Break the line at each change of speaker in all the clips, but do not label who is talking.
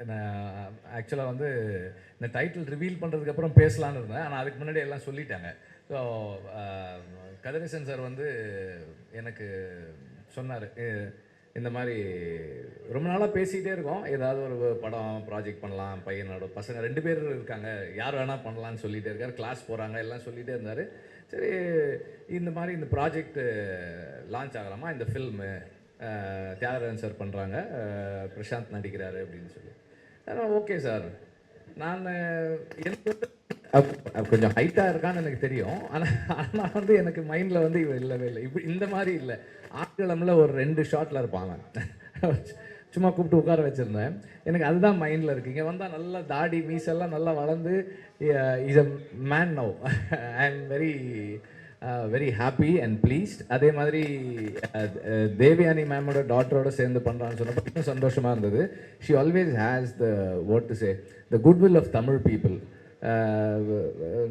நான் ஆக்சுவலாக வந்து இந்த டைட்டில் ரிவீல் பண்ணுறதுக்கப்புறம் பேசலான்னு இருந்தேன். ஆனால் அதுக்கு முன்னாடி எல்லாம் சொல்லிட்டாங்க. ஸோ கதிரேசன் சார் வந்து எனக்கு சொன்னார், இந்த மாதிரி ரொம்ப நாளாக பேசிகிட்டே இருக்கோம். ஏதாவது ஒரு படம் ப்ராஜெக்ட் பண்ணலாம், பையனோட பசங்க 2 பேர் இருக்காங்க, யார் வேணால் பண்ணலான்னு சொல்லிகிட்டே இருக்கார். கிளாஸ் போகிறாங்க, எல்லாம் சொல்லிகிட்டே இருந்தார். சரி, இந்த மாதிரி இந்த ப்ராஜெக்ட் லான்ச் ஆகலாமா, இந்த ஃபில்மு தியாகராஜன் சார் பண்ணுறாங்க, பிரசாந்த் நடிக்கிறாரு அப்படின்னு சொல்லி. Okay sir. நான் எனக்கு கொஞ்சம் ஹைட்டாக இருக்கான்னு எனக்கு தெரியும். ஆனால் வந்து எனக்கு மைண்டில் வந்து இவன் இல்லவே இல்லை. இப்படி இந்த மாதிரி இல்லை. ஆட்களமில் ஒரு 2 ஷாட்டில் இருப்பாங்க. சும்மா கூப்பிட்டு உட்கார வச்சுருந்தேன். எனக்கு அதுதான் மைண்டில் இருக்குது. இங்கே வந்தால் நல்லா தாடி மீசெல்லாம் நல்லா வளர்ந்து is a man now. I am very happy and pleased. அதே மாதிரி தேவயானி மேமோட டாட்டரோட சேர்ந்து பண்ணுறான்னு சொன்னப்போ இன்னும் சந்தோஷமாக இருந்தது. She always has the what to say the goodwill of Tamil people.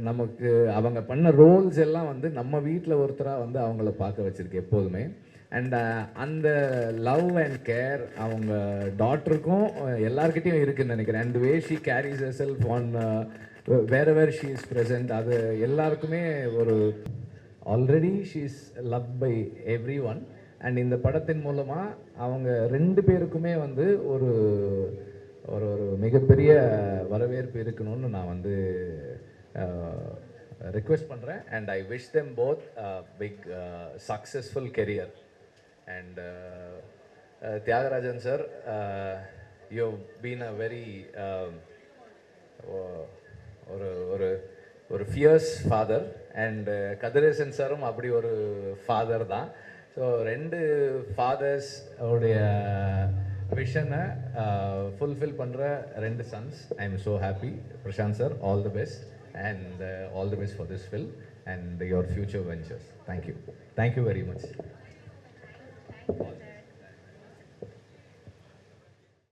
நமக்கு அவங்க பண்ண ரோல்ஸ் எல்லாம் வந்து நம்ம வீட்டில் ஒருத்தராக வந்து அவங்கள பார்க்க வச்சுருக்கு எப்போதுமே. அண்ட் அந்த லவ் அண்ட் கேர் அவங்க டாட்டருக்கும் எல்லார்கிட்டையும் இருக்குதுன்னு நினைக்கிறேன். And way she carries herself on where she is present, அது எல்லாருக்குமே ஒரு already she is love by everyone. And இந்த படத்தின் மூலமாக அவங்க 2 பேருக்குமே வந்து ஒரு ஒரு ஒரு மிகப்பெரிய வரவேற்பு இருக்கணும்னு நான் வந்து ரிக்வெஸ்ட் பண்ணுறேன். And I wish them both big successful career. And Thiagarajan sir, you been a very ஒரு ஒரு ஒரு ஃபியர்ஸ் ஃபாதர். அண்ட் கதிரேசன் சாரும் அப்படி ஒரு ஃபாதர் தான். ஸோ 2 ஃபாதர்ஸ் உடைய விஷனை ஃபுல்ஃபில் பண்ணுற 2 sons. I am so happy. Prashanth sir, all the best and all the best for this film and your future ventures. Thank you very much.